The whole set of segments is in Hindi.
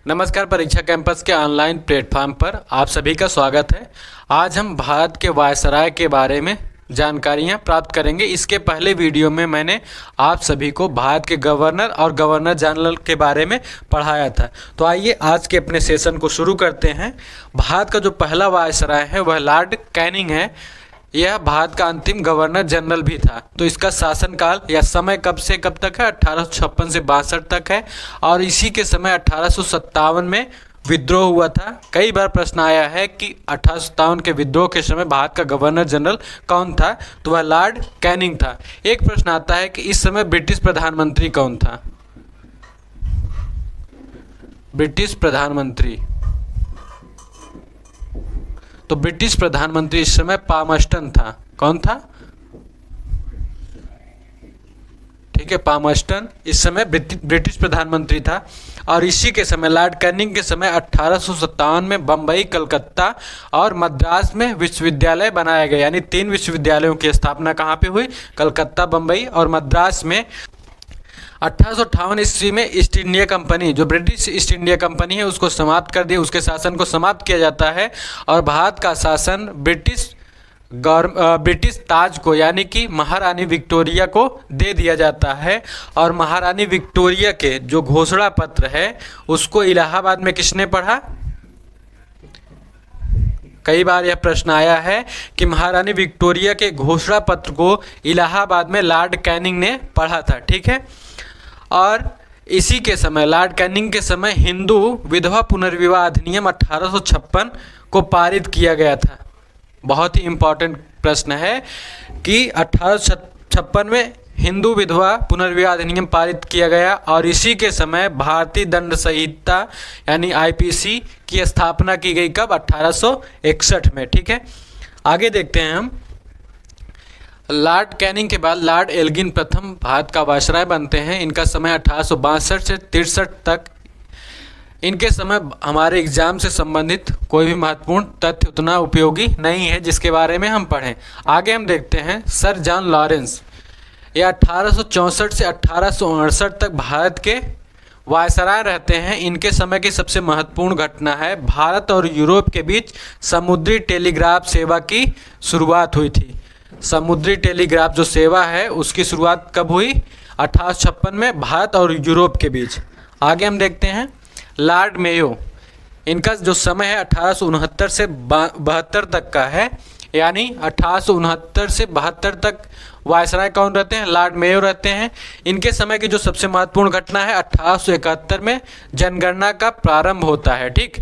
नमस्कार। परीक्षा कैंपस के ऑनलाइन प्लेटफॉर्म पर आप सभी का स्वागत है। आज हम भारत के वायसराय के बारे में जानकारियां प्राप्त करेंगे। इसके पहले वीडियो में मैंने आप सभी को भारत के गवर्नर और गवर्नर जनरल के बारे में पढ़ाया था। तो आइए आज के अपने सेशन को शुरू करते हैं। भारत का जो पहला वायसराय है वह लॉर्ड कैनिंग है। यह भारत का अंतिम गवर्नर जनरल भी था। तो इसका शासनकाल या समय कब से कब तक है? 1856 से 62 तक है। और इसी के समय 1857 में विद्रोह हुआ था। कई बार प्रश्न आया है कि 1857 के विद्रोह के समय भारत का गवर्नर जनरल कौन था? तो वह लॉर्ड कैनिंग था। एक प्रश्न आता है कि इस समय ब्रिटिश प्रधानमंत्री कौन था? ब्रिटिश प्रधानमंत्री, तो ब्रिटिश प्रधानमंत्री इस समय पामस्टन था। कौन था? ठीक है, पामस्टन इस समय ब्रिटिश प्रधानमंत्री था। और इसी के समय लॉर्ड कैनिंग के समय 1857 में बम्बई, कलकत्ता और मद्रास में विश्वविद्यालय बनाया गया। यानी 3 विश्वविद्यालयों की स्थापना कहाँ पे हुई? कलकत्ता, बम्बई और मद्रास में। 1858 ईस्वी में ईस्ट इंडिया कंपनी, जो ब्रिटिश ईस्ट इंडिया कंपनी है, उसको समाप्त कर दिया। उसके शासन को समाप्त किया जाता है और भारत का शासन ब्रिटिश ताज को यानी कि महारानी विक्टोरिया को दे दिया जाता है। और महारानी विक्टोरिया के जो घोषणा पत्र है उसको इलाहाबाद में किसने पढ़ा? कई बार यह प्रश्न आया है कि महारानी विक्टोरिया के घोषणा पत्र को इलाहाबाद में लॉर्ड कैनिंग ने पढ़ा था। ठीक है। और इसी के समय लॉर्ड कैनिंग के समय हिंदू विधवा पुनर्विवाह अधिनियम 1856 को पारित किया गया था। बहुत ही इम्पोर्टेंट प्रश्न है कि 1856 में हिंदू विधवा पुनर्विवाह अधिनियम पारित किया गया। और इसी के समय भारतीय दंड संहिता यानी आईपीसी की स्थापना की गई। कब? 1861 में। ठीक है, आगे देखते हैं हम। लॉर्ड कैनिंग के बाद लॉर्ड एल्गिन प्रथम भारत का वायसराय बनते हैं। इनका समय 1862 से 63 तक। इनके समय हमारे एग्जाम से संबंधित कोई भी महत्वपूर्ण तथ्य उतना उपयोगी नहीं है जिसके बारे में हम पढ़ें। आगे हम देखते हैं सर जॉन लॉरेंस। ये 1864 से 1868 तक भारत के वायसराय रहते हैं। इनके समय की सबसे महत्वपूर्ण घटना है भारत और यूरोप के बीच समुद्री टेलीग्राफ सेवा की शुरुआत हुई थी। समुद्री टेलीग्राफ जो सेवा है उसकी शुरुआत कब हुई? 1856 में भारत और यूरोप के बीच। आगे हम देखते हैं लॉर्ड मेयो। इनका जो समय है 1869 से 72 तक का है। यानी 1869 से 72 तक वायसराय कौन रहते हैं? लॉर्ड मेयो रहते हैं। इनके समय की जो सबसे महत्वपूर्ण घटना है 1871 में जनगणना का प्रारंभ होता है। ठीक,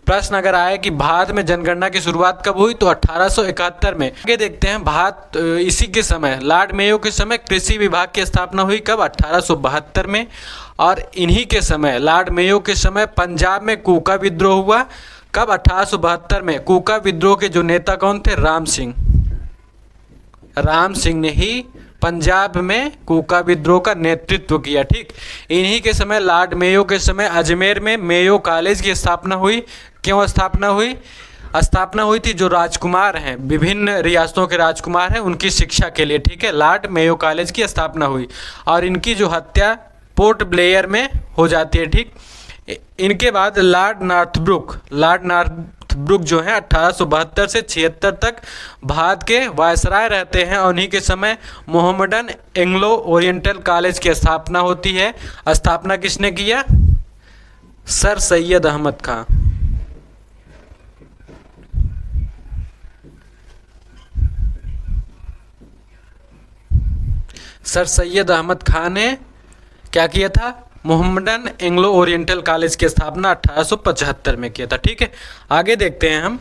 प्रश्न अगर आए कि भारत में जनगणना की शुरुआत कब हुई तो 1871 में। आगे देखते हैं भारत इसी के समय लॉर्ड मेयो के समय कृषि विभाग की स्थापना हुई। कब? 1872 में। और इन्हीं के समय लॉर्ड मेयो के समय पंजाब में कूका विद्रोह हुआ। कब? 1872 में। कूका विद्रोह के जो नेता कौन थे? राम सिंह। राम सिंह ने ही पंजाब में कूका विद्रोह का नेतृत्व किया। ठीक, इन्हीं के समय लॉर्ड मेयो के समय अजमेर में मेयो कॉलेज की स्थापना हुई। क्यों स्थापना हुई? स्थापना हुई थी जो राजकुमार हैं, विभिन्न रियासतों के राजकुमार हैं, उनकी शिक्षा के लिए। ठीक है, लॉर्ड मेयो कॉलेज की स्थापना हुई। और इनकी जो हत्या पोर्ट ब्लेयर में हो जाती है। ठीक, इनके बाद लॉर्ड नॉर्थब्रुक जो है 1872 से 76 तक भारत के वायसराय रहते हैं। और उन्हीं के समय मोहम्मडन एंग्लो ओरिएंटल कॉलेज की स्थापना होती है। स्थापना किसने किया? सर सैयद अहमद खां। सर सैयद अहमद खां ने क्या किया था? मोहम्मडन एंग्लो ओरिएंटल कॉलेज की स्थापना 1875 में किया था। ठीक है, आगे देखते हैं हम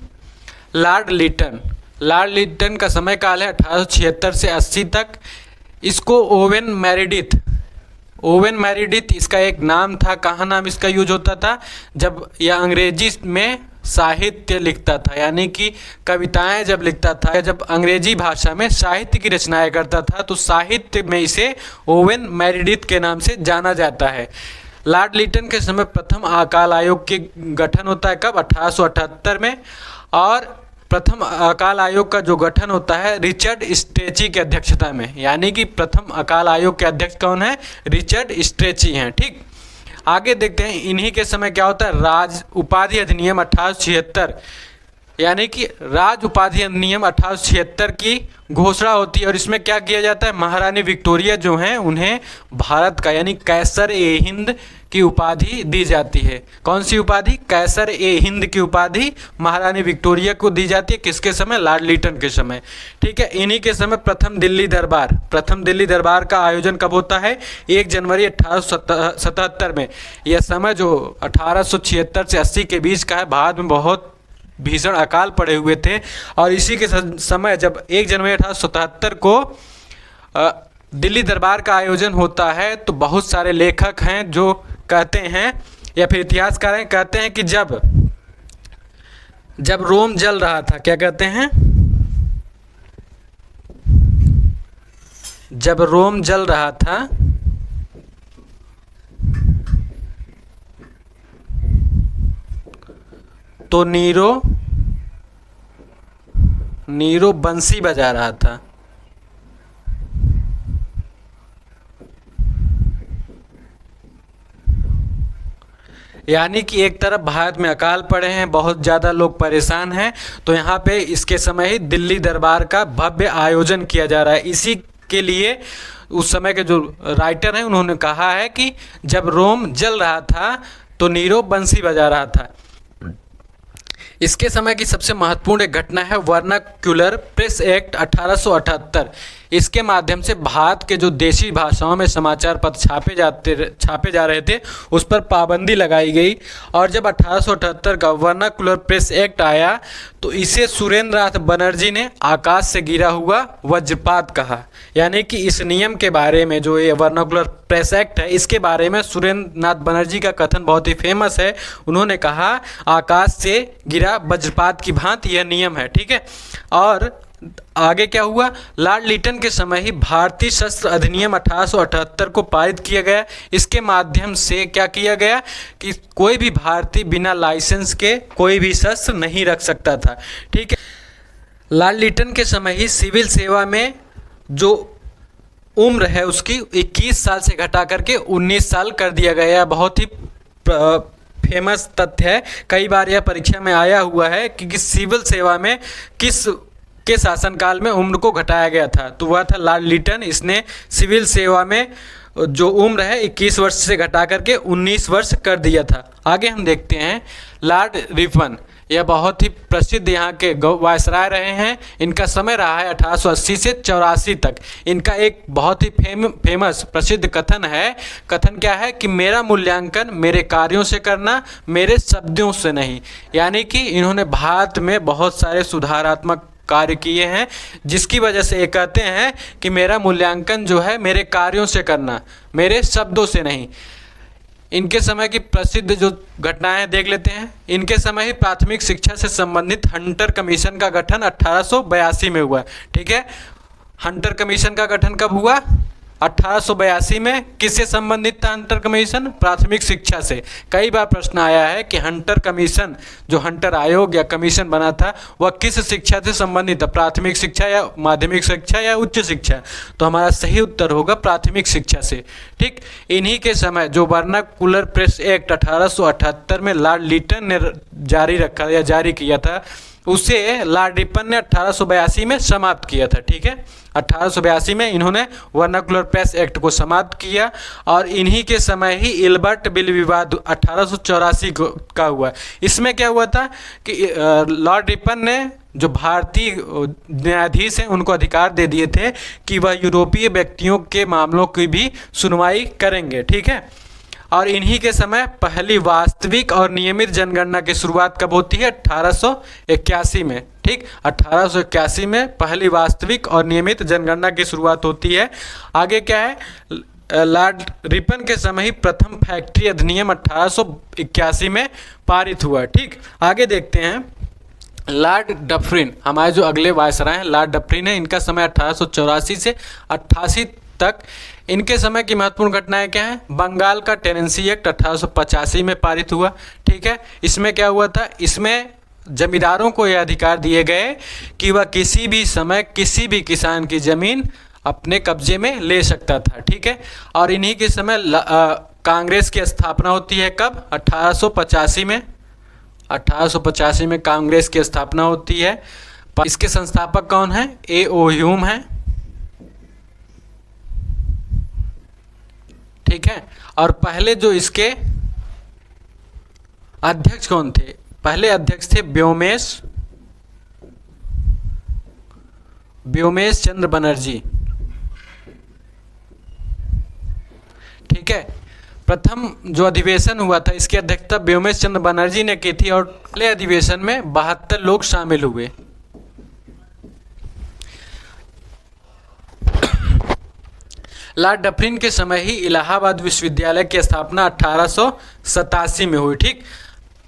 लॉर्ड लिटन। लॉर्ड लिटन का समय काल है 1876 से 80 तक। इसको ओवेन मैरिडिथ इसका एक नाम था। कहाँ नाम इसका यूज होता था? जब यह अंग्रेजी में साहित्य लिखता था, यानी कि कविताएं जब लिखता था, जब अंग्रेजी भाषा में साहित्य की रचनाएं करता था तो साहित्य में इसे ओवेन मैरिडिथ के नाम से जाना जाता है। लॉर्ड लिटन के समय प्रथम अकाल आयोग के गठन होता है। कब? 1878 में। और प्रथम अकाल आयोग का जो गठन होता है रिचर्ड स्ट्रेची की अध्यक्षता में, यानी कि प्रथम अकाल आयोग के अध्यक्ष कौन है? रिचर्ड स्ट्रेची हैं। ठीक, आगे देखते हैं इन्हीं के समय क्या होता है, राज उपाधि अधिनियम 1876, यानी कि राज उपाधि अधिनियम 1876 की घोषणा होती है। और इसमें क्या किया जाता है, महारानी विक्टोरिया जो हैं उन्हें भारत का यानी कैसर ए हिंद की उपाधि दी जाती है। कौन सी उपाधि, कैसर ए हिंद की उपाधि महारानी विक्टोरिया को दी जाती है। किसके समय, लॉर्ड लिटन के समय। ठीक है, इन्हीं के समय प्रथम दिल्ली दरबार का आयोजन कब होता है, 1 जनवरी 1877 में। यह समय जो 1876 से 80 के बीच का है, भारत में बहुत भीषण अकाल पड़े हुए थे। और इसी के समय जब 1 जनवरी 1877 को दिल्ली दरबार का आयोजन होता है, तो बहुत सारे लेखक हैं जो कहते हैं या फिर इतिहासकार हैं, कहते हैं कि जब रोम जल रहा था, क्या कहते हैं, जब रोम जल रहा था तो नीरो बंसी बजा रहा था। यानी कि एक तरफ भारत में अकाल पड़े हैं, बहुत ज़्यादा लोग परेशान हैं, तो यहाँ पे इसके समय ही दिल्ली दरबार का भव्य आयोजन किया जा रहा है। इसी के लिए उस समय के जो राइटर हैं उन्होंने कहा है कि जब रोम जल रहा था तो नीरो बंसी बजा रहा था। इसके समय की सबसे महत्वपूर्ण एक घटना है वर्नाक्युलर प्रेस एक्ट 1878। इसके माध्यम से भारत के जो देशी भाषाओं में समाचार पत्र छापे जा रहे थे उस पर पाबंदी लगाई गई। और जब 1878 का वर्नाक्युलर प्रेस एक्ट आया तो इसे सुरेंद्रनाथ बनर्जी ने आकाश से गिरा हुआ वज्रपात कहा। यानी कि इस नियम के बारे में, जो ये वर्नाक्युलर प्रेस एक्ट है, इसके बारे में सुरेंद्रनाथ बनर्जी का कथन बहुत ही फेमस है। उन्होंने कहा आकाश से गिरा वज्रपात की भांति यह नियम है। ठीक है, और आगे क्या हुआ, लॉर्ड लिटन के समय ही भारतीय शस्त्र अधिनियम 1878 को पारित किया गया। इसके माध्यम से क्या किया गया कि कोई भी भारतीय बिना लाइसेंस के कोई भी शस्त्र नहीं रख सकता था। ठीक है, लॉर्ड लिटन के समय ही सिविल सेवा में जो उम्र है उसकी 21 साल से घटा करके 19 साल कर दिया गया। बहुत ही फेमस तथ्य है, कई बार यह परीक्षा में आया हुआ है कि सिविल सेवा में किस के शासनकाल में उम्र को घटाया गया था, तो वह था लॉर्ड लिटन। इसने सिविल सेवा में जो उम्र है 21 वर्ष से घटा करके 19 वर्ष कर दिया था। आगे हम देखते हैं लॉर्ड रिपन, यह बहुत ही प्रसिद्ध यहाँ के वायसराय रहे हैं। इनका समय रहा है 1880 से 84 तक। इनका एक बहुत ही फेमस प्रसिद्ध कथन है। कथन क्या है कि मेरा मूल्यांकन मेरे कार्यों से करना, मेरे शब्दों से नहीं। यानी कि इन्होंने भारत में बहुत सारे सुधारात्मक कार्य किए हैं, जिसकी वजह से ये कहते हैं कि मेरा मूल्यांकन जो है मेरे कार्यों से करना, मेरे शब्दों से नहीं। इनके समय की प्रसिद्ध जो घटनाएं देख लेते हैं। इनके समय ही प्राथमिक शिक्षा से संबंधित हंटर कमीशन का गठन 1882 में हुआ। ठीक है, हंटर कमीशन का गठन कब हुआ, 1882 में। किससे संबंधित था हंटर कमीशन, प्राथमिक शिक्षा से। कई बार प्रश्न आया है कि हंटर कमीशन, जो हंटर आयोग या कमीशन बना था, वह किस शिक्षा से संबंधित था, प्राथमिक शिक्षा या माध्यमिक शिक्षा या उच्च शिक्षा। तो हमारा सही उत्तर होगा प्राथमिक शिक्षा से। ठीक, इन्हीं के समय जो वर्नाक्युलर प्रेस एक्ट 1878 में लॉर्ड लिटन ने जारी किया था, उसे लॉर्ड रिपन ने 1882 में समाप्त किया था। ठीक है, 1882 में इन्होंने वर्नाक्युलर प्रेस एक्ट को समाप्त किया। और इन्हीं के समय ही इल्बर्ट बिल विवाद 1884 का हुआ। इसमें क्या हुआ था कि लॉर्ड रिपन ने जो भारतीय न्यायाधीश हैं उनको अधिकार दे दिए थे कि वह यूरोपीय व्यक्तियों के मामलों की भी सुनवाई करेंगे। ठीक है, और इन्हीं के समय पहली वास्तविक और नियमित जनगणना की शुरुआत कब होती है, 1881 में। ठीक, 1881 में पहली वास्तविक और नियमित जनगणना की शुरुआत होती है। आगे क्या है, लॉर्ड रिपन के समय ही प्रथम फैक्ट्री अधिनियम 1881 में पारित हुआ। ठीक, आगे देखते हैं लॉर्ड डफरिन, हमारे जो अगले वायसराय हैं लॉर्ड डफरिन है। इनका समय 1884 से 88 तक। इनके समय की महत्वपूर्ण घटनाएं क्या हैं, बंगाल का टेनेंसी एक्ट 1885 में पारित हुआ। ठीक है, इसमें क्या हुआ था, इसमें जमींदारों को यह अधिकार दिए गए कि वह किसी भी समय किसी भी किसान की ज़मीन अपने कब्जे में ले सकता था। ठीक है, और इन्हीं के समय कांग्रेस की स्थापना होती है कब? 1885 में। 1885 में कांग्रेस की स्थापना होती है। इसके संस्थापक कौन है? A.O. ह्यूम है, ठीक है। और पहले जो इसके अध्यक्ष कौन थे? पहले अध्यक्ष थे व्योमेश चंद्र बनर्जी, ठीक है। प्रथम जो अधिवेशन हुआ था इसकी अध्यक्षता व्योमेश चंद्र बनर्जी ने की थी और पहले अधिवेशन में 72 लोग शामिल हुए। लॉर्ड डफरिन के समय ही इलाहाबाद विश्वविद्यालय की स्थापना 1887 में हुई, ठीक।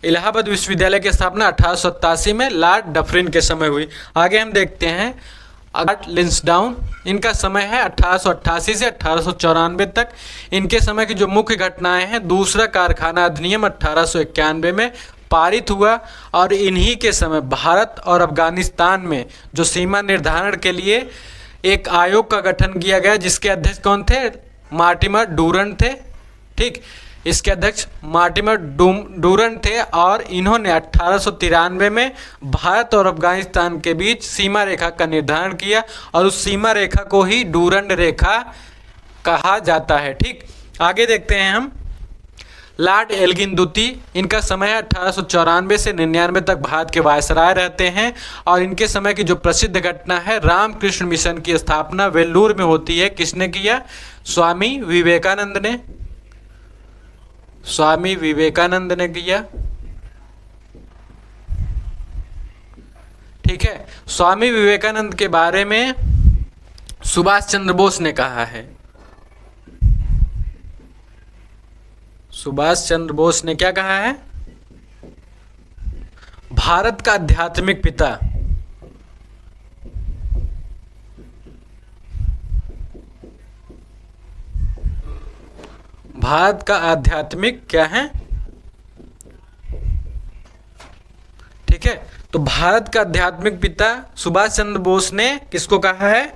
इलाहाबाद विश्वविद्यालय की स्थापना 1887 में लॉर्ड डफरिन के समय हुई। आगे हम देखते हैं लिंसडाउन, इनका समय है 1888 से 1894 तक। इनके समय की जो मुख्य घटनाएं हैं, दूसरा कारखाना अधिनियम 1891 में पारित हुआ और इन्हीं के समय भारत और अफगानिस्तान में जो सीमा निर्धारण के लिए एक आयोग का गठन किया गया, जिसके अध्यक्ष कौन थे? मार्टिमर डूरंट थे, ठीक। इसके अध्यक्ष मार्टिमर डूरंट थे और इन्होंने 1893 में भारत और अफगानिस्तान के बीच सीमा रेखा का निर्धारण किया और उस सीमा रेखा को ही डूरंट रेखा कहा जाता है, ठीक। आगे देखते हैं हम लॉर्ड एल्गिन द्वितीय, इनका समय है 1894 से 99 तक भारत के वायसराय रहते हैं और इनके समय की जो प्रसिद्ध घटना है, रामकृष्ण मिशन की स्थापना वेल्लूर में होती है। किसने किया? स्वामी विवेकानंद ने। स्वामी विवेकानंद ने किया, ठीक है। स्वामी विवेकानंद के बारे में सुभाष चंद्र बोस ने कहा है। सुभाष चंद्र बोस ने क्या कहा है? भारत का आध्यात्मिक पिता। भारत का आध्यात्मिक क्या है? ठीक है, तो भारत का आध्यात्मिक पिता सुभाष चंद्र बोस ने किसको कहा है?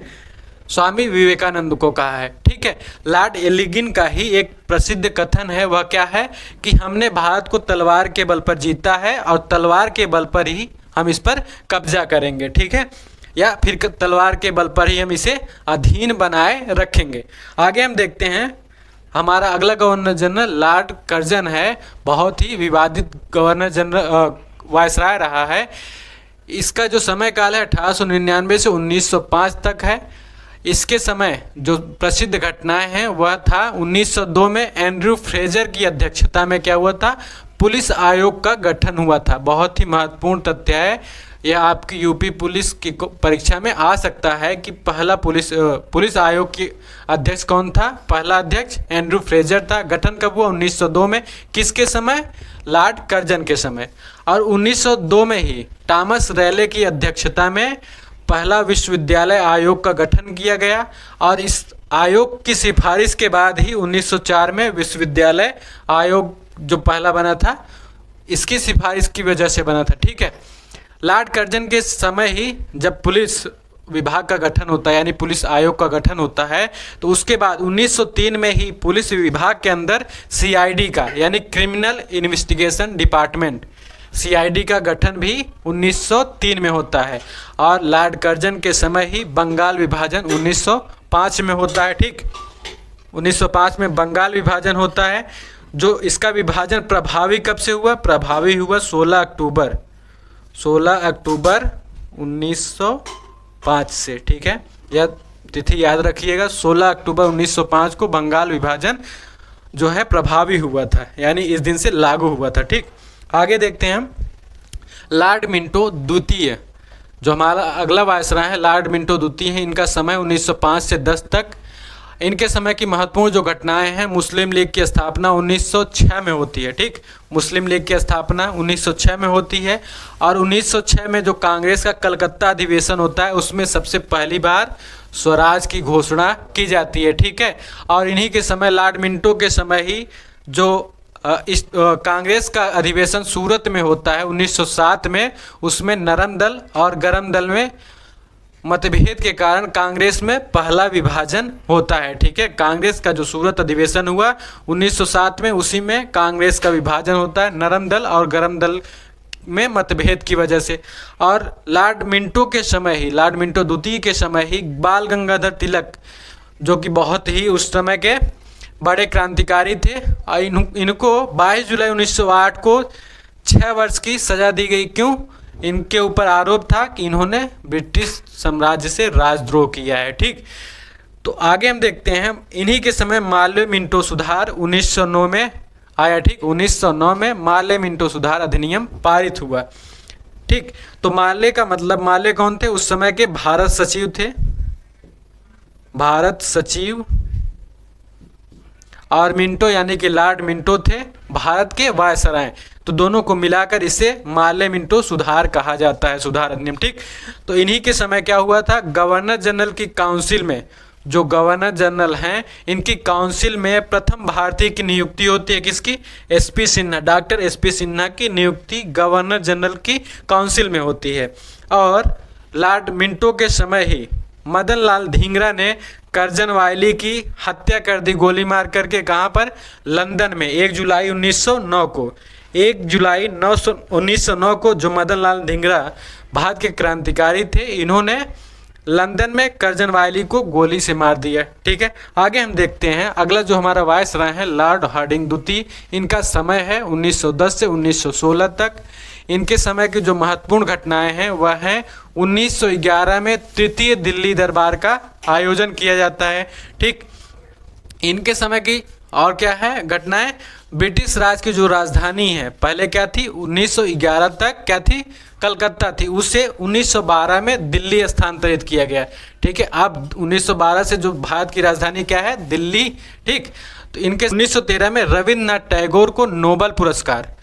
स्वामी विवेकानंद को कहा है, ठीक है। लॉर्ड एलिगिन का ही एक प्रसिद्ध कथन है, वह क्या है कि हमने भारत को तलवार के बल पर जीता है और तलवार के बल पर ही हम इस पर कब्जा करेंगे, ठीक है, या फिर तलवार के बल पर ही हम इसे अधीन बनाए रखेंगे। आगे हम देखते हैं, हमारा अगला गवर्नर जनरल लॉर्ड कर्जन है, बहुत ही विवादित गवर्नर जनरल वायसराय रहा है। इसका जो समय काल है 1899 से 1905 तक है। इसके समय जो प्रसिद्ध घटनाएं हैं वह था 1902 में एंड्रयू फ्रेजर की अध्यक्षता में क्या हुआ था? पुलिस आयोग का गठन हुआ था। बहुत ही महत्वपूर्ण तथ्य है, यह आपकी यूपी पुलिस की परीक्षा में आ सकता है कि पहला पुलिस आयोग की अध्यक्ष कौन था? पहला अध्यक्ष एंड्रयू फ्रेजर था। गठन कब हुआ? 1902 में। किसके समय? लॉर्ड कर्जन के समय। और 1902 में ही थॉमस रैले की अध्यक्षता में पहला विश्वविद्यालय आयोग का गठन किया गया और इस आयोग की सिफारिश के बाद ही 1904 में विश्वविद्यालय आयोग जो पहला बना था, इसकी सिफारिश की वजह से बना था, ठीक है। लॉर्ड कर्जन के समय ही जब पुलिस विभाग का गठन होता है, यानी पुलिस आयोग का गठन होता है, तो उसके बाद 1903 में ही पुलिस विभाग के अंदर CID का यानी क्रिमिनल इन्वेस्टिगेशन डिपार्टमेंट CID का गठन भी 1903 में होता है। और लॉर्ड कर्जन के समय ही बंगाल विभाजन 1905 में होता है, ठीक। 1905 में बंगाल विभाजन होता है। जो इसका विभाजन प्रभावी कब से हुआ? प्रभावी हुआ 16 अक्टूबर 1905 से, ठीक है। यह तिथि याद रखिएगा, 16 अक्टूबर 1905 को बंगाल विभाजन जो है प्रभावी हुआ था, यानी इस दिन से लागू हुआ था, ठीक। आगे देखते हैं हम लॉर्ड मिंटो द्वितीय, जो हमारा अगला वायसराय है लॉर्ड मिंटो द्वितीय है। इनका समय 1905 से 10 तक। इनके समय की महत्वपूर्ण जो घटनाएं हैं, मुस्लिम लीग की स्थापना 1906 में होती है, ठीक। मुस्लिम लीग की स्थापना 1906 में होती है और 1906 में जो कांग्रेस का कलकत्ता अधिवेशन होता है उसमें सबसे पहली बार स्वराज की घोषणा की जाती है, ठीक है। और इन्हीं के समय लॉर्ड मिंटो के समय ही जो इस कांग्रेस का अधिवेशन सूरत में होता है 1907 में, उसमें नरम दल और गरम दल में मतभेद के कारण कांग्रेस में पहला विभाजन होता है। ठीक है, कांग्रेस का जो सूरत अधिवेशन हुआ 1907 में, उसी में कांग्रेस का विभाजन होता है नरम दल और गरम दल में मतभेद की वजह से। और लॉर्ड मिंटो के समय ही, लॉर्ड मिंटो द्वितीय के समय ही बाल गंगाधर तिलक, जो कि बहुत ही उस समय के बड़े क्रांतिकारी थे, और इनको 22 जुलाई 1908 को 6 वर्ष की सज़ा दी गई। क्यों? इनके ऊपर आरोप था कि इन्होंने ब्रिटिश साम्राज्य से राजद्रोह किया है। ठीक, तो आगे हम देखते हैं, इन्हीं के समय माले मिंटो सुधार 1909 में आया। ठीक, 1909 में माले मिंटो सुधार अधिनियम पारित हुआ। ठीक, तो माले का मतलब, माले कौन थे? उस समय के भारत सचिव थे, भारत सचिव, और मिंटो यानी कि लॉर्ड मिंटो थे भारत के वायसराय। तो दोनों को मिलाकर इसे माले मिंटो सुधार कहा जाता है, सुधार अधिनियम। ठीक, तो इन्हीं के समय क्या हुआ था, गवर्नर जनरल की काउंसिल में, जो गवर्नर जनरल हैं, इनकी काउंसिल में प्रथम भारतीय की नियुक्ति होती है। किसकी? SP Sinha, doctor SP Sinha की नियुक्ति गवर्नर जनरल की काउंसिल में होती है। और लॉर्ड मिंटो के समय ही मदन लाल धिंगरा ने कर्जन वायली की हत्या कर दी गोली मार करके। कहाँ पर? लंदन में 1 जुलाई 1909 को। 1 जुलाई 1909 को जो मदन लाल धिंगरा भारत के क्रांतिकारी थे, इन्होंने लंदन में कर्जन वायली को गोली से मार दिया। ठीक है, आगे हम देखते हैं। अगला जो हमारा वायसराय है लॉर्ड हार्डिंग द्वितीय, इनका समय है 1910 से 1916 तक। इनके समय की जो महत्वपूर्ण घटनाएं हैं वह है 1911 में तृतीय दिल्ली दरबार का आयोजन किया जाता है। ठीक, इनके समय की और क्या है घटनाएं, ब्रिटिश राज की जो राजधानी है, पहले क्या थी 1911 तक क्या थी, कलकत्ता थी, उसे 1912 में दिल्ली स्थानांतरित किया गया। ठीक है, अब 1912 से जो भारत की राजधानी क्या है, दिल्ली। ठीक, तो इनके 1913 में रविन्द्रनाथ टैगोर को नोबेल पुरस्कार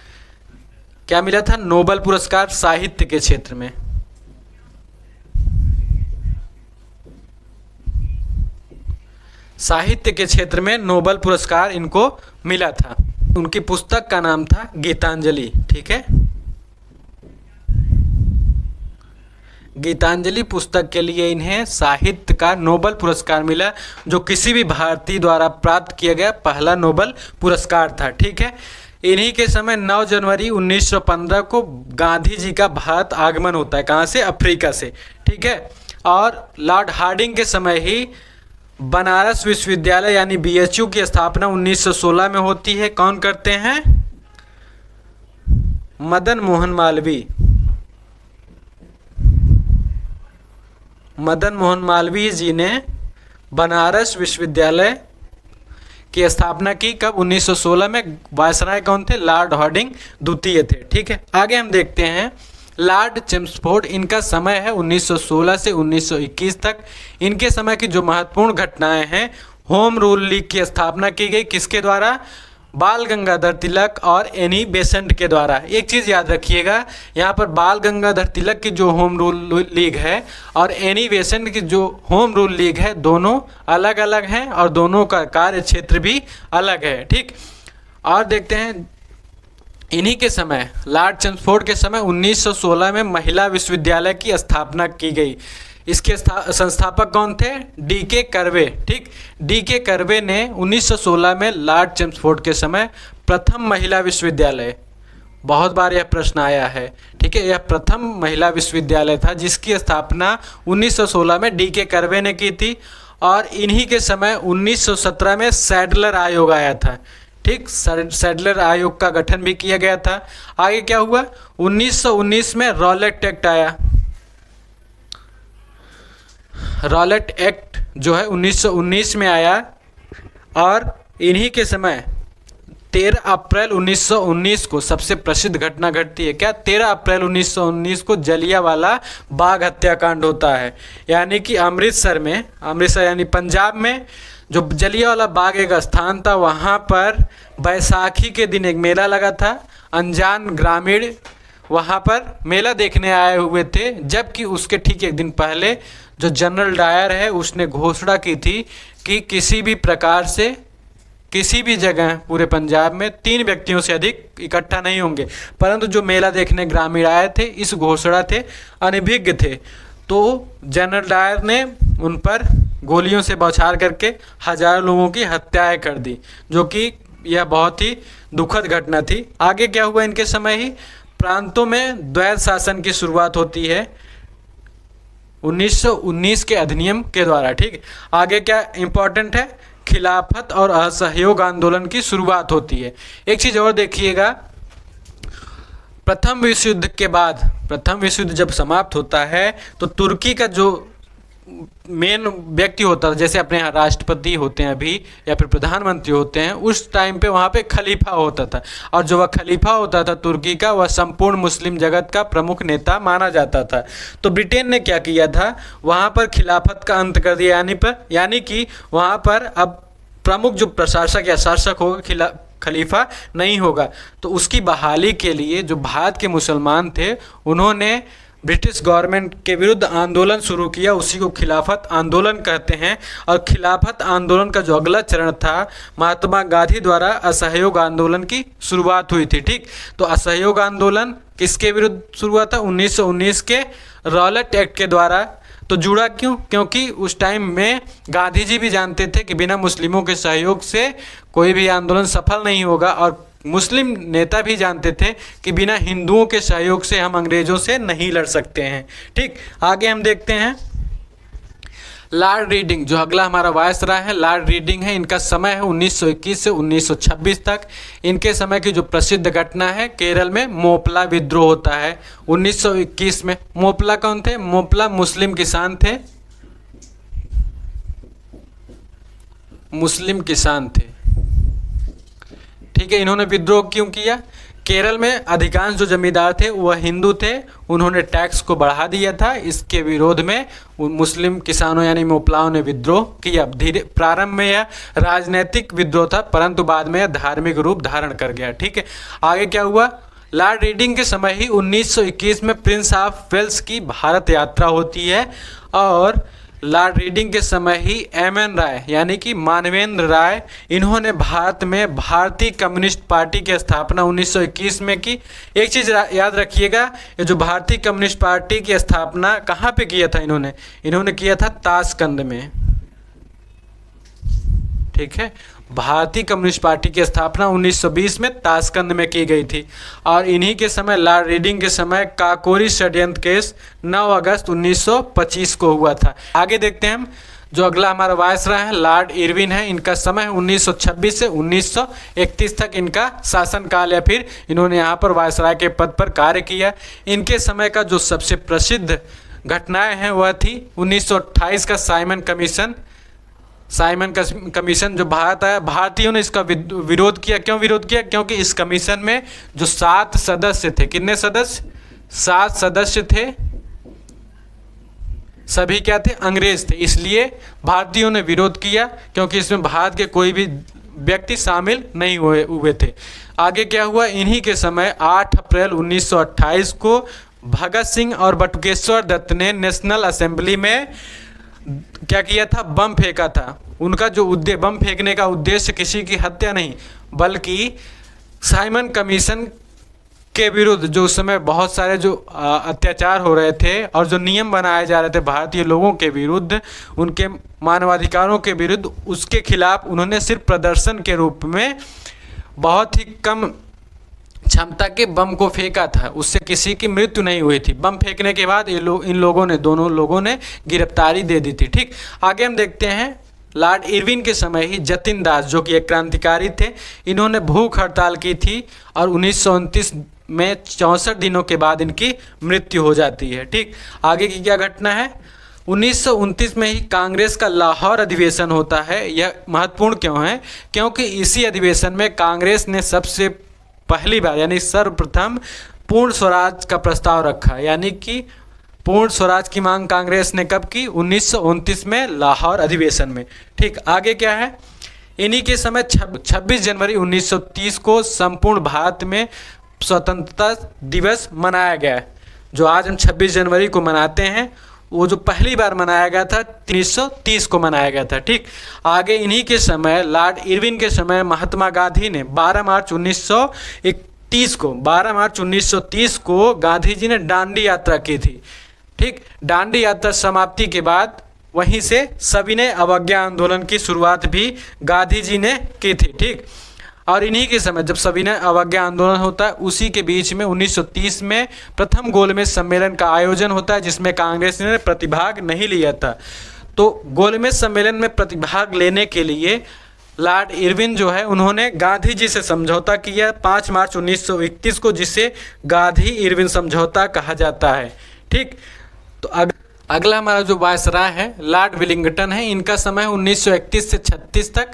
क्या मिला था, नोबेल पुरस्कार साहित्य के क्षेत्र में। साहित्य के क्षेत्र में नोबेल पुरस्कार इनको मिला था। उनकी पुस्तक का नाम था गीतांजलि। ठीक है, गीतांजलि पुस्तक के लिए इन्हें साहित्य का नोबेल पुरस्कार मिला, जो किसी भी भारतीय द्वारा प्राप्त किया गया पहला नोबेल पुरस्कार था। ठीक है, इन्हीं के समय 9 जनवरी 1915 को गांधी जी का भारत आगमन होता है। कहाँ से? अफ्रीका से। ठीक है, और लॉर्ड हार्डिंग के समय ही बनारस विश्वविद्यालय यानी BHU की स्थापना 1916 में होती है। कौन करते हैं? मदन मोहन मालवीय। मदन मोहन मालवीय जी ने बनारस विश्वविद्यालय की स्थापना की। कब? 1916 में। वायसराय कौन थे? लॉर्ड हार्डिंग द्वितीय थे। ठीक है, आगे हम देखते हैं लॉर्ड चेम्सफोर्ड, इनका समय है 1916 से 1921 तक। इनके समय की जो महत्वपूर्ण घटनाएं हैं, होम रूल लीग की स्थापना की गई। किसके द्वारा? बाल गंगाधर तिलक और एनी बेसेंट के द्वारा। एक चीज़ याद रखिएगा, यहाँ पर बाल गंगाधर तिलक की जो होम रूल लीग है और एनी बेसेंट की जो होम रूल लीग है, दोनों अलग अलग हैं और दोनों का कार्य क्षेत्र भी अलग है। ठीक, और देखते हैं इन्हीं के समय, लॉर्ड चेम्सफोर्ड के समय 1916 में महिला विश्वविद्यालय की स्थापना की गई। इसके संस्थापक कौन थे? DK curve. ठीक, DK कर्वे ने 1916 में लॉर्ड चेम्सफोर्ड के समय प्रथम महिला विश्वविद्यालय, बहुत बार यह प्रश्न आया है। ठीक है, यह प्रथम महिला विश्वविद्यालय था जिसकी स्थापना 1916 में DK कर्वे ने की थी। और इन्हीं के समय 1917 में सैडलर आयोग आया था। ठीक, सैडलर आयोग का गठन भी किया गया था। आगे क्या हुआ? 1919 में रॉलेट एक्ट आया। रॉलेट एक्ट जो है 1919 में आया, और इन्हीं के समय 13 अप्रैल 1919 को सबसे प्रसिद्ध घटना घटती है। क्या? 13 अप्रैल 1919 को जलियांवाला बाग हत्याकांड होता है। यानी कि अमृतसर यानी पंजाब में जो जलियांवाला बाग एक स्थान था, वहाँ पर बैसाखी के दिन एक मेला लगा था। अनजान ग्रामीण वहाँ पर मेला देखने आए हुए थे, जबकि उसके ठीक एक दिन पहले जो जनरल डायर है उसने घोषणा की थी कि किसी भी प्रकार से किसी भी जगह पूरे पंजाब में 3 व्यक्तियों से अधिक इकट्ठा नहीं होंगे। परंतु जो मेला देखने ग्रामीण आए थे, इस घोषणा थे अनभिज्ञ थे। तो जनरल डायर ने उन पर गोलियों से बौछार करके हजारों लोगों की हत्याएं कर दी, जो कि यह बहुत ही दुखद घटना थी। आगे क्या हुआ, इनके समय ही प्रांतों में द्वैध शासन की शुरुआत होती है 1919 के अधिनियम के द्वारा। ठीक, आगे क्या इंपॉर्टेंट है, खिलाफत और असहयोग आंदोलन की शुरुआत होती है। एक चीज़ और देखिएगा, प्रथम विश्व युद्ध के बाद, प्रथम विश्व युद्ध जब समाप्त होता है तो तुर्की का जो मेन व्यक्ति होता था, जैसे अपने यहाँ राष्ट्रपति होते हैं अभी या फिर प्रधानमंत्री होते हैं, उस टाइम पे वहाँ पे खलीफा होता था, और जो वह खलीफा होता था तुर्की का, वह संपूर्ण मुस्लिम जगत का प्रमुख नेता माना जाता था। तो ब्रिटेन ने क्या किया था, वहाँ पर खिलाफत का अंत कर दिया, यानी कि वहाँ पर अब प्रमुख जो प्रशासक या शासक होगा खलीफा नहीं होगा। तो उसकी बहाली के लिए जो भारत के मुसलमान थे, उन्होंने ब्रिटिश गवर्नमेंट के विरुद्ध आंदोलन शुरू किया, उसी को खिलाफत आंदोलन कहते हैं। और खिलाफत आंदोलन का जो अगला चरण था, महात्मा गांधी द्वारा असहयोग आंदोलन की शुरुआत हुई थी। ठीक, तो असहयोग आंदोलन किसके विरुद्ध शुरू हुआ था, 1919 के रॉलेट एक्ट के द्वारा। तो जुड़ा क्यों, क्योंकि उस टाइम में गांधी जी भी जानते थे कि बिना मुस्लिमों के सहयोग से कोई भी आंदोलन सफल नहीं होगा, और मुस्लिम नेता भी जानते थे कि बिना हिंदुओं के सहयोग से हम अंग्रेज़ों से नहीं लड़ सकते हैं। ठीक, आगे हम देखते हैं लॉर्ड रीडिंग, जो अगला हमारा वायसराय है, लॉर्ड रीडिंग है। इनका समय है 1921 से 1926 तक। इनके समय की जो प्रसिद्ध घटना है, केरल में मोपला विद्रोह होता है 1921 में। मोपला कौन थे, मोपला मुस्लिम किसान थे, मुस्लिम किसान थे। ठीक है, इन्होंने विद्रोह क्यों किया, केरल में अधिकांश जो जमींदार थे वह हिंदू थे, उन्होंने टैक्स को बढ़ा दिया था। इसके विरोध में मुस्लिम किसानों यानी मोपलाओं ने विद्रोह किया। धीरे प्रारंभ में यह राजनीतिक विद्रोह था, परंतु बाद में यह धार्मिक रूप धारण कर गया। ठीक है, आगे क्या हुआ, लॉर्ड रीडिंग के समय ही 1921 में प्रिंस ऑफ वेल्स की भारत यात्रा होती है, और लॉर्ड रीडिंग के समय ही एम.एन. राय यानी कि मानवेंद्र राय, इन्होंने भारत में भारतीय कम्युनिस्ट पार्टी की स्थापना 1921 में की। एक चीज़ याद रखिएगा, ये जो भारतीय कम्युनिस्ट पार्टी की स्थापना कहाँ पे किया था इन्होंने किया था ताशकंद में। ठीक है, भारतीय कम्युनिस्ट पार्टी की स्थापना 1920 में ताशकंद में की गई थी, और इन्हीं के समय लॉर्ड रीडिंग के समय काकोरी षड्यंत्र केस 9 अगस्त 1925 को हुआ था। आगे देखते हैं हम, जो अगला हमारा वायसराय है लॉर्ड इरविन है। इनका समय 1926 से 1931 तक इनका शासनकाल, या फिर इन्होंने यहाँ पर वायसराय के पद पर कार्य किया। इनके समय का जो सबसे प्रसिद्ध घटनाएं हैं वह थी 1928 का साइमन कमीशन जो भारत आया। भारतीयों ने इसका विरोध किया। क्यों विरोध किया, क्योंकि इस कमीशन में जो 7 सदस्य थे, कितने सदस्य, 7 सदस्य थे, सभी क्या थे, अंग्रेज थे। इसलिए भारतीयों ने विरोध किया, क्योंकि इसमें भारत के कोई भी व्यक्ति शामिल नहीं हुए थे। आगे क्या हुआ, इन्हीं के समय 8 अप्रैल 1928 को भगत सिंह और बटुकेश्वर दत्त ने नेशनल असेंबली में क्या किया था, बम फेंका था। उनका जो बम फेंकने का उद्देश्य किसी की हत्या नहीं, बल्कि साइमन कमीशन के विरुद्ध जो उस समय बहुत सारे जो अत्याचार हो रहे थे और जो नियम बनाए जा रहे थे भारतीय लोगों के विरुद्ध, उनके मानवाधिकारों के विरुद्ध, उसके खिलाफ उन्होंने सिर्फ प्रदर्शन के रूप में बहुत ही कम क्षमता के बम को फेंका था। उससे किसी की मृत्यु नहीं हुई थी। बम फेंकने के बाद दोनों लोगों ने गिरफ्तारी दे दी थी। ठीक, आगे हम देखते हैं लॉर्ड इरविन के समय ही जतिन दास, जो कि एक क्रांतिकारी थे, इन्होंने भूख हड़ताल की थी, और 1929 में 64 दिनों के बाद इनकी मृत्यु हो जाती है। ठीक, आगे की क्या घटना है, 1929 में ही कांग्रेस का लाहौर अधिवेशन होता है। यह महत्वपूर्ण क्यों है, क्योंकि इसी अधिवेशन में कांग्रेस ने सबसे पहली बार यानी सर्वप्रथम पूर्ण स्वराज का प्रस्ताव रखा। यानी कि पूर्ण स्वराज की मांग कांग्रेस ने कब की, 1929 में लाहौर अधिवेशन में। ठीक, आगे क्या है, इन्हीं के समय 26 जनवरी 1930 को संपूर्ण भारत में स्वतंत्रता दिवस मनाया गया। जो आज हम 26 जनवरी को मनाते हैं, वो जो पहली बार मनाया गया था 1930 को मनाया गया था। ठीक, आगे इन्हीं के समय लॉर्ड इरविन के समय महात्मा गांधी ने 12 मार्च 1930 को गांधी जी ने दांडी यात्रा की थी। ठीक, दांडी यात्रा समाप्ति के बाद वहीं से सविनय अवज्ञा आंदोलन की शुरुआत भी गांधी जी ने की थी। ठीक, और इन्हीं के समय जब सविनय अवज्ञा आंदोलन होता है उसी के बीच में 1930 में प्रथम गोलमेज सम्मेलन का आयोजन होता है, जिसमें कांग्रेस ने प्रतिभाग नहीं लिया था। तो गोलमेज सम्मेलन में प्रतिभाग लेने के लिए लॉर्ड इरविन जो है उन्होंने गांधी जी से समझौता किया 5 मार्च 1931 को, जिसे गांधी इरविन समझौता कहा जाता है। ठीक, तो अगला हमारा जो वायसराय है लॉर्ड विलिंगटन है। इनका समय 1931 से 36 तक।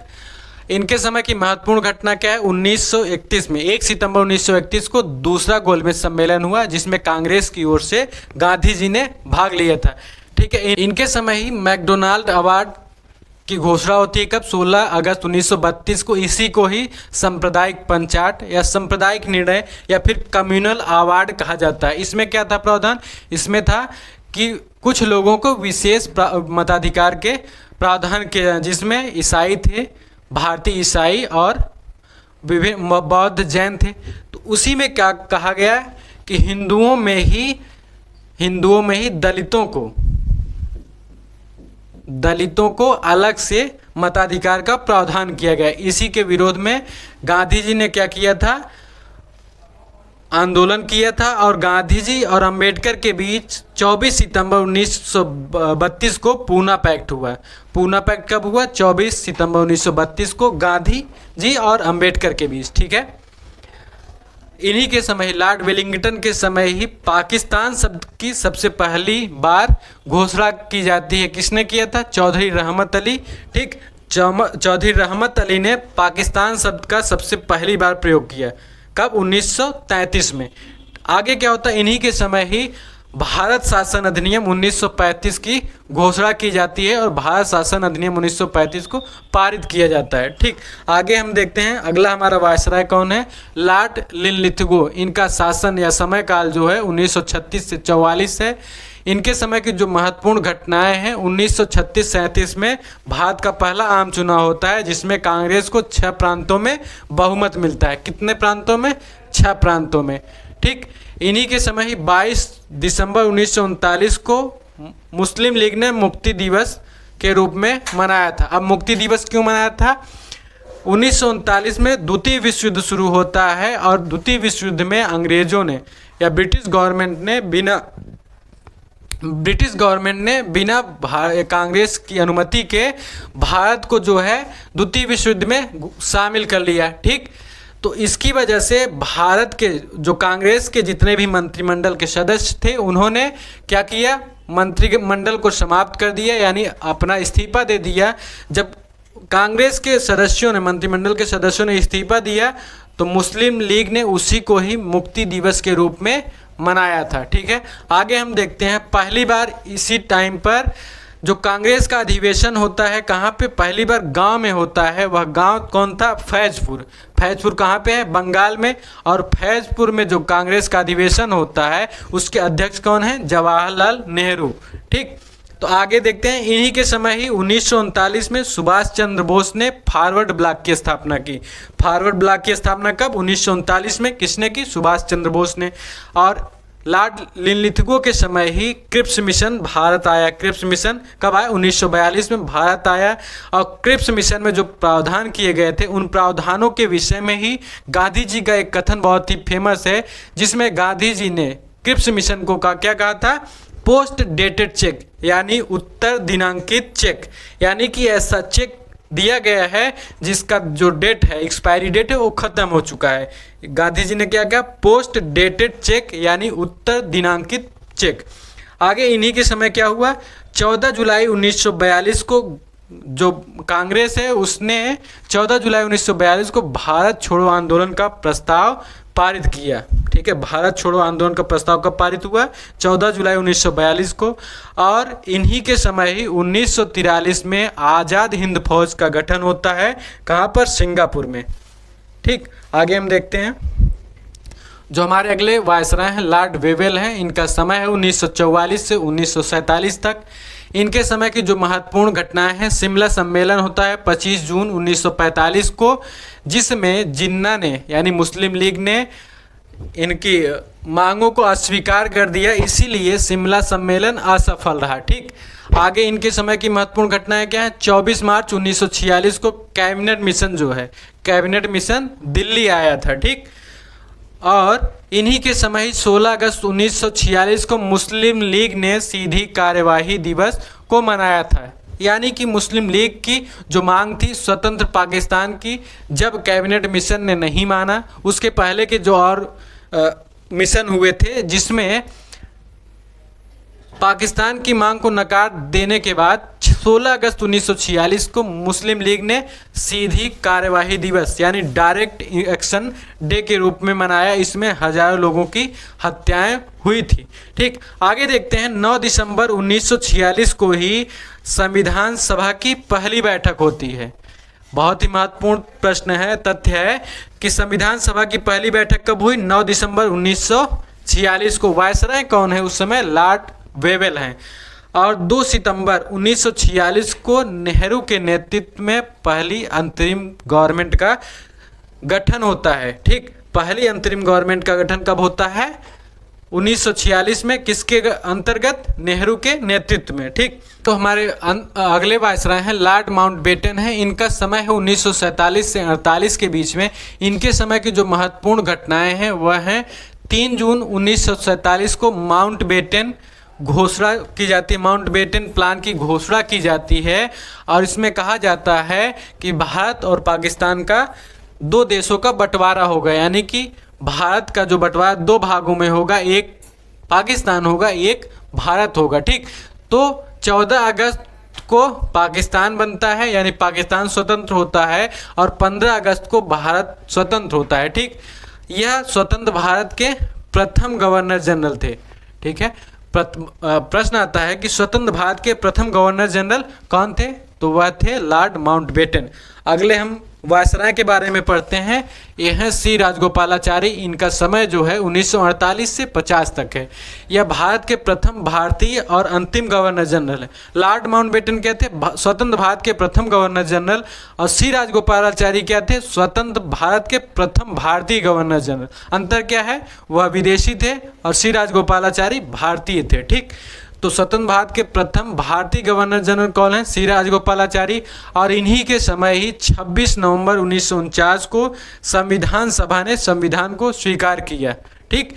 इनके समय की महत्वपूर्ण घटना क्या है, 1931 में 1 सितंबर 1931 को दूसरा गोलमेज सम्मेलन हुआ, जिसमें कांग्रेस की ओर से गांधी जी ने भाग लिया था। ठीक है, इनके समय ही मैकडोनाल्ड अवार्ड की घोषणा होती है कब, 16 अगस्त 1932 को। इसी को ही सांप्रदायिक पंचायत या सांप्रदायिक निर्णय या फिर कम्युनल अवार्ड कहा जाता है। इसमें क्या था प्रावधान, इसमें था कि कुछ लोगों को विशेष मताधिकार के प्रावधान किए, जिसमें ईसाई थे, भारतीय ईसाई और विभिन्न बौद्ध जैन थे। तो उसी में क्या कहा गया कि हिंदुओं में ही दलितों को अलग से मताधिकार का प्रावधान किया गया। इसी के विरोध में गांधी जी ने क्या किया था, आंदोलन किया था, और गांधी जी और अंबेडकर के बीच 24 सितंबर 1932 को पूना पैक्ट हुआ। पूना पैक्ट कब हुआ, 24 सितंबर 1932 को गांधी जी और अंबेडकर के बीच। ठीक है, इन्हीं के समय लॉर्ड वेलिंगटन के समय ही पाकिस्तान शब्द की सबसे पहली बार घोषणा की जाती है। किसने किया था, चौधरी रहमत अली। ठीक, चौधरी रहमत अली ने पाकिस्तान शब्द का सबसे पहली बार प्रयोग किया, कब, 1933 में। आगे क्या होता है, इन्हीं के समय ही भारत शासन अधिनियम 1935 की घोषणा की जाती है और भारत शासन अधिनियम 1935 को पारित किया जाता है। ठीक, आगे हम देखते हैं अगला हमारा वायसराय कौन है, लॉर्ड लिनलिथगो। इनका शासन या समय काल जो है 1936 से 44 है। इनके समय की जो महत्वपूर्ण घटनाएं हैं, 1936-37 में भारत का पहला आम चुनाव होता है, जिसमें कांग्रेस को 6 प्रांतों में बहुमत मिलता है। कितने प्रांतों में, 6 प्रांतों में। ठीक, इन्हीं के समय ही 22 दिसंबर 1939 को मुस्लिम लीग ने मुक्ति दिवस के रूप में मनाया था। अब मुक्ति दिवस क्यों मनाया था, 1939 में द्वितीय विश्व युद्ध शुरू होता है और द्वितीय विश्व युद्ध में अंग्रेजों ने या ब्रिटिश गवर्नमेंट ने बिना कांग्रेस की अनुमति के भारत को जो है द्वितीय विश्व युद्ध में शामिल कर लिया। ठीक, तो इसकी वजह से भारत के जो कांग्रेस के जितने भी मंत्रिमंडल के सदस्य थे, उन्होंने क्या किया, मंत्रिमंडल को समाप्त कर दिया, यानी अपना इस्तीफा दे दिया। जब कांग्रेस के सदस्यों ने, मंत्रिमंडल के सदस्यों ने इस्तीफा दिया, तो मुस्लिम लीग ने उसी को ही मुक्ति दिवस के रूप में मनाया था। ठीक है, आगे हम देखते हैं पहली बार इसी टाइम पर जो कांग्रेस का अधिवेशन होता है, कहाँ पे, पहली बार गांव में होता है। वह गांव कौन था, फैजपुर। फैजपुर कहाँ पे है, बंगाल में। और फैजपुर में जो कांग्रेस का अधिवेशन होता है उसके अध्यक्ष कौन है, जवाहरलाल नेहरू। ठीक, तो आगे देखते हैं इन्हीं के समय ही 1939 में सुभाष चंद्र बोस ने फॉरवर्ड ब्लॉक की स्थापना की। फॉरवर्ड ब्लॉक की स्थापना कब, 1939 में। किसने की, सुभाष चंद्र बोस ने। और लॉर्ड लिनलिथगो के समय ही क्रिप्स मिशन भारत आया। क्रिप्स मिशन कब आया, 1942 में भारत आया। और क्रिप्स मिशन में जो प्रावधान किए गए थे, उन प्रावधानों के विषय में ही गांधी जी का एक कथन बहुत ही फेमस है, जिसमें गांधी जी ने क्रिप्स मिशन को क्या कहा था, पोस्ट डेटेड चेक, यानी उत्तर दिनांकित चेक। यानी कि ऐसा चेक दिया गया है जिसका जो डेट है, एक्सपायरी डेट है, वो खत्म हो चुका है। गांधी जी ने क्या किया, पोस्ट डेटेड चेक यानी उत्तर दिनांकित चेक। आगे इन्हीं के समय क्या हुआ, 14 जुलाई 1942 को जो कांग्रेस है उसने 14 जुलाई 1942 को भारत छोड़ो आंदोलन का प्रस्ताव पारित किया। ठीक है, भारत छोड़ो आंदोलन का प्रस्ताव कब पारित हुआ, 14 जुलाई 1942 को। और इन्हीं के समय ही 1943 में आज़ाद हिंद फौज का गठन होता है। कहाँ पर, सिंगापुर में। ठीक, आगे हम देखते हैं जो हमारे अगले वायसराय हैं लॉर्ड वेवेल हैं। इनका समय है 1944 से 1947 तक। इनके समय की जो महत्वपूर्ण घटनाएं हैं, शिमला सम्मेलन होता है 25 जून 1945 को, जिसमें जिन्ना ने यानी मुस्लिम लीग ने इनकी मांगों को अस्वीकार कर दिया, इसीलिए शिमला सम्मेलन असफल रहा। ठीक, आगे इनके समय की महत्वपूर्ण घटनाएं क्या है। 24 मार्च 1946 को कैबिनेट मिशन जो है, कैबिनेट मिशन दिल्ली आया था। ठीक, और इन्हीं के समय ही 16 अगस्त 1946 को मुस्लिम लीग ने सीधी कार्यवाही दिवस को मनाया था। यानी कि मुस्लिम लीग की जो मांग थी स्वतंत्र पाकिस्तान की, जब कैबिनेट मिशन ने नहीं माना, उसके पहले के जो और मिशन हुए थे जिसमें पाकिस्तान की मांग को नकार देने के बाद 16 अगस्त 1946 को मुस्लिम लीग ने सीधी कार्यवाही दिवस यानी डायरेक्ट एक्शन डे के रूप में मनाया। इसमें हजारों लोगों की हत्याएं हुई थी। ठीक, आगे देखते हैं। 9 दिसंबर 1946 को ही संविधान सभा की पहली बैठक होती है। बहुत ही महत्वपूर्ण प्रश्न है, तथ्य है कि संविधान सभा की पहली बैठक कब हुई। 9 दिसंबर 1946 को। वायसराय कौन है उस समय? लॉर्ड वेवेल हैं। और 2 सितंबर 1946 को नेहरू के नेतृत्व में पहली अंतरिम गवर्नमेंट का गठन होता है। ठीक, पहली अंतरिम गवर्नमेंट का गठन कब होता है? 1946 में। किसके अंतर्गत? नेहरू के नेतृत्व में। ठीक, तो हमारे अगले वायसराय हैं लॉर्ड माउंटबेटन हैं। इनका समय है 1947 से 48 के बीच में। इनके समय की जो महत्वपूर्ण घटनाएं हैं वह हैं 3 जून 1947 को माउंटबेटन घोषणा की जाती है, माउंटबेटन प्लान की घोषणा की जाती है। और इसमें कहा जाता है कि भारत और पाकिस्तान का 2 देशों का बंटवारा होगा, यानी कि भारत का जो बंटवारा 2 भागों में होगा, एक पाकिस्तान होगा, एक भारत होगा। ठीक, तो 14 अगस्त को पाकिस्तान बनता है, यानी पाकिस्तान स्वतंत्र होता है, और 15 अगस्त को भारत स्वतंत्र होता है। ठीक, यह स्वतंत्र भारत के प्रथम गवर्नर जनरल थे। ठीक है, प्रश्न आता है कि स्वतंत्र भारत के प्रथम गवर्नर जनरल कौन थे? तो वह थे लॉर्ड माउंटबेटन। अगले हम वायसराय के बारे में पढ़ते हैं। यह हैं सी राजगोपालाचारी। इनका समय जो है 1948 से 50 तक है। यह भारत के प्रथम भारतीय और अंतिम गवर्नर जनरल है। लॉर्ड माउंटबेटन क्या थे? स्वतंत्र भारत के प्रथम गवर्नर जनरल। और सी राजगोपालाचारी क्या थे? स्वतंत्र भारत के प्रथम भारतीय गवर्नर जनरल। अंतर क्या है? वह विदेशी थे और सी राजगोपालाचारी भारतीय थे। ठीक, तो स्वतंत्र भारत के प्रथम भारतीय गवर्नर जनरल कौन है? सी राजगोपालाचारी। और इन्हीं के समय ही 26 नवंबर 1949 को संविधान सभा ने संविधान को स्वीकार किया। ठीक,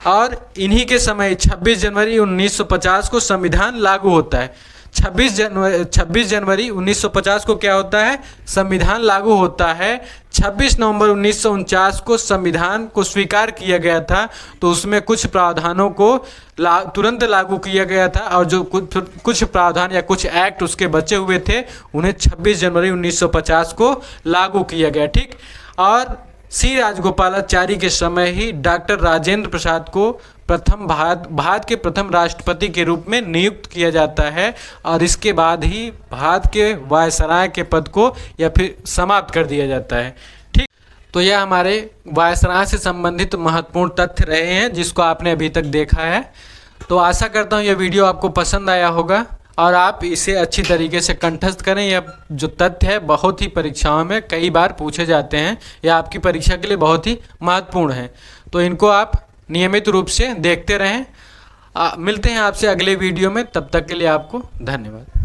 और इन्हीं के समय 26 जनवरी 1950 को संविधान लागू होता है। 26 जनवरी 1950 को क्या होता है? संविधान लागू होता है। 26 नवंबर 1949 को संविधान को स्वीकार किया गया था, तो उसमें कुछ प्रावधानों को तुरंत लागू किया गया था, और जो कुछ प्रावधान या कुछ एक्ट उसके बचे हुए थे उन्हें 26 जनवरी 1950 को लागू किया गया। ठीक, और सी राजगोपालाचारी के समय ही डॉक्टर राजेंद्र प्रसाद को भारत के प्रथम राष्ट्रपति के रूप में नियुक्त किया जाता है, और इसके बाद ही भारत के वायसराय के पद को या फिर समाप्त कर दिया जाता है। ठीक, तो यह हमारे वायसराय से संबंधित महत्वपूर्ण तथ्य रहे हैं जिसको आपने अभी तक देखा है। तो आशा करता हूँ यह वीडियो आपको पसंद आया होगा और आप इसे अच्छी तरीके से कंठस्थ करें। यह जो तथ्य है बहुत ही परीक्षाओं में कई बार पूछे जाते हैं, यह आपकी परीक्षा के लिए बहुत ही महत्वपूर्ण है। तो इनको आप नियमित रूप से देखते रहें। मिलते हैं आपसे अगले वीडियो में, तब तक के लिए आपको धन्यवाद।